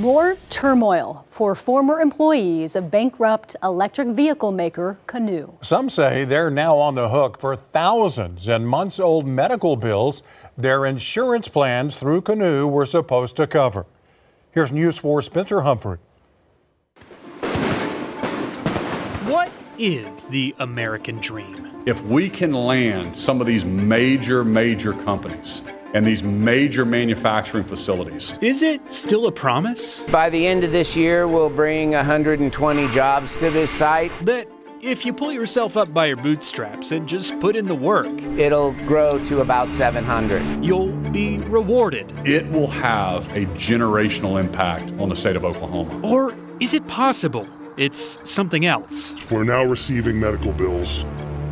More turmoil for former employees of bankrupt electric vehicle maker Canoo. Some say they're now on the hook for thousands and months-old medical bills their insurance plans through Canoo were supposed to cover. Here's News 4's Spencer Humphrey. What is the American dream? If we can land some of these major companies and these major manufacturing facilities. Is it still a promise? By the end of this year, we'll bring 120 jobs to this site. That if you pull yourself up by your bootstraps and just put in the work, it'll grow to about 700. You'll be rewarded. It will have a generational impact on the state of Oklahoma. Or is it possible it's something else? We're now receiving medical bills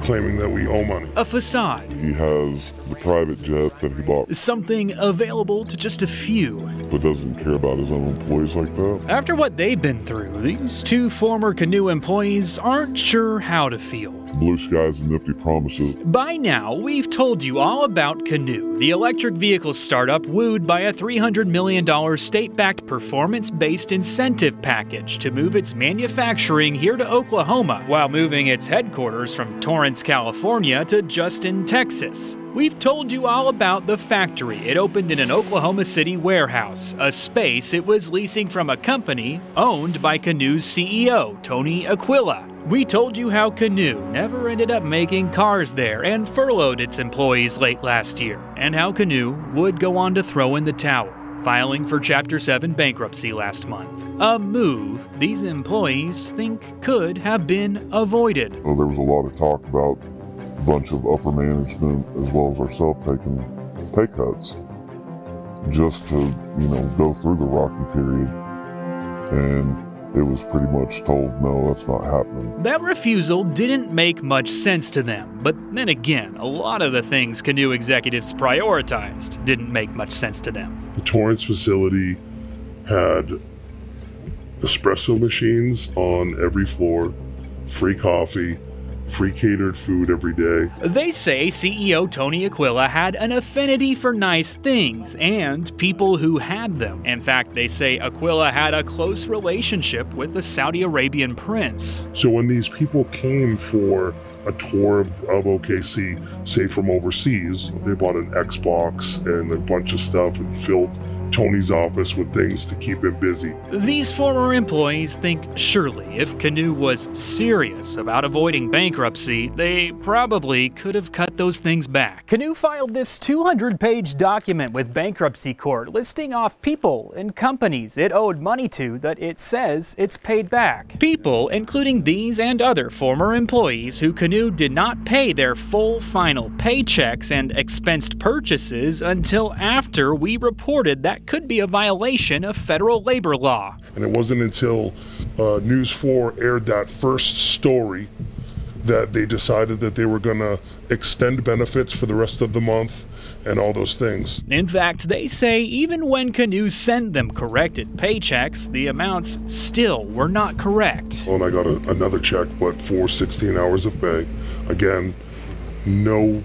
claiming that we owe money. A facade. He has the private jet that he bought. Something available to just a few. But doesn't care about his own employees like that. After what they've been through, these two former Canoo employees aren't sure how to feel. Blue skies and empty promises. By now, we've told you all about Canoo, the electric vehicle startup wooed by a $300 million state-backed performance-based incentive package to move its manufacturing here to Oklahoma while moving its headquarters from Torrance, California to Justin, Texas. We've told you all about the factory it opened in an Oklahoma City warehouse, a space it was leasing from a company owned by Canoo's CEO, Tony Aquila. We told you how Canoo never ended up making cars there and furloughed its employees late last year, and how Canoo would go on to throw in the towel, filing for Chapter 7 bankruptcy last month. A move these employees think could have been avoided. Well, there was a lot of talk about a bunch of upper management as well as ourselves taking pay cuts just to, go through the rocky period. And it was pretty much told, no, that's not happening. That refusal didn't make much sense to them. But then again, a lot of the things Canoo executives prioritized didn't make much sense to them. The Torrance facility had espresso machines on every floor, free coffee, free catered food every day. They say CEO Tony Aquila had an affinity for nice things and people who had them. In fact, they say Aquila had a close relationship with the Saudi Arabian prince. So when these people came for a tour of OKC, say from overseas, they bought an Xbox and a bunch of stuff and filled Tony's office with things to keep him busy. These former employees think surely if Canoo was serious about avoiding bankruptcy, they probably could have cut those things back. Canoo filed this 200-page document with bankruptcy court listing off people and companies it owed money to that it says it's paid back. People including these and other former employees who Canoo did not pay their full final paychecks and expensed purchases until after we reported that could be a violation of federal labor law. And it wasn't until News 4 aired that first story that they decided that they were going to extend benefits for the rest of the month and all those things. In fact, they say even when Canoo sent them corrected paychecks, the amounts still were not correct. Well, and I got another check, but for 16 hours of pay. Again, no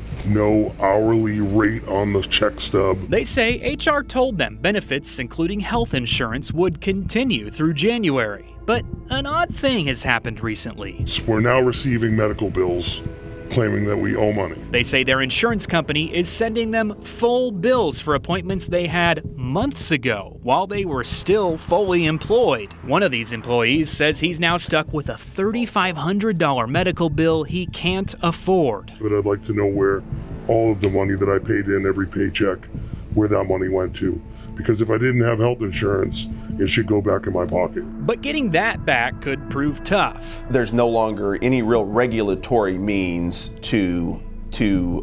hourly rate on the check stub. They say HR told them benefits, including health insurance, would continue through January. But an odd thing has happened recently. We're now receiving medical bills claiming that we owe money. They say their insurance company is sending them full bills for appointments they had months ago while they were still fully employed. One of these employees says he's now stuck with a $3,500 medical bill he can't afford. But I'd like to know where all of the money that I paid in every paycheck, where that money went to. Because if I didn't have health insurance, it should go back in my pocket. But getting that back could prove tough. There's no longer any real regulatory means to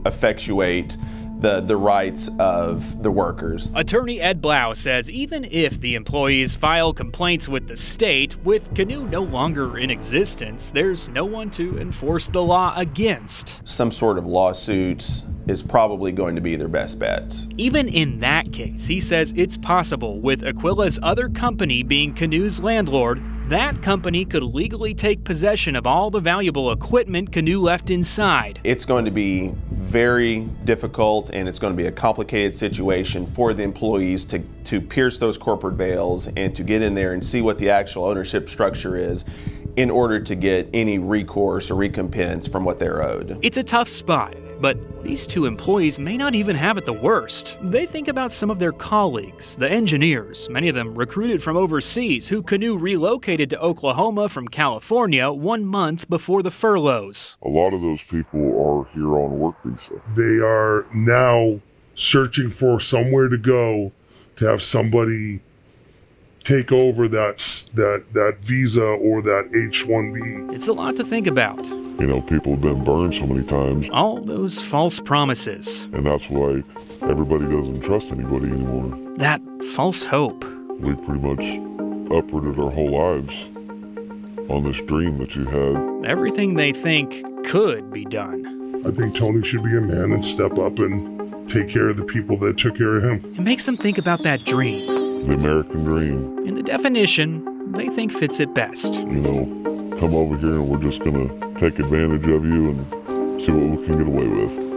effectuate the rights of the workers. Attorney Ed Blau says even if the employees file complaints with the state, with Canoo no longer in existence, there's no one to enforce the law against. Some sort of lawsuits is probably going to be their best bet. Even in that case, he says it's possible with Aquila's other company being Canoo's landlord, that company could legally take possession of all the valuable equipment Canoo left inside. It's going to be very difficult and it's going to be a complicated situation for the employees to pierce those corporate veils and to get in there and see what the actual ownership structure is in order to get any recourse or recompense from what they're owed. It's a tough spot, but these two employees may not even have it the worst. They think about some of their colleagues, the engineers, many of them recruited from overseas, who Canoo relocated to Oklahoma from California 1 month before the furloughs. A lot of those people are here on a work visa. They are now searching for somewhere to go to have somebody take over that visa or that H-1B. It's a lot to think about. You know, people have been burned so many times. All those false promises. And that's why everybody doesn't trust anybody anymore. That false hope. We pretty much uprooted our whole lives on this dream that you had. Everything they think could be done. I think Tony should be a man and step up and take care of the people that took care of him. It makes them think about that dream. The American dream. And the definition they think fits it best. You know, come over here and we're just gonna take advantage of you and see what we can get away with.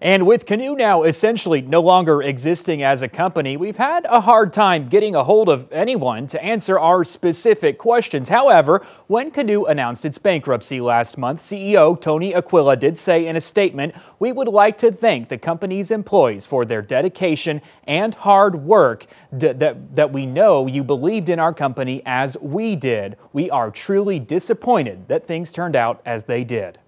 And with Canoo now essentially no longer existing as a company, we've had a hard time getting a hold of anyone to answer our specific questions. However, when Canoo announced its bankruptcy last month, CEO Tony Aquila did say in a statement, "We would like to thank the company's employees for their dedication and hard work that we know you believed in our company as we did. We are truly disappointed that things turned out as they did."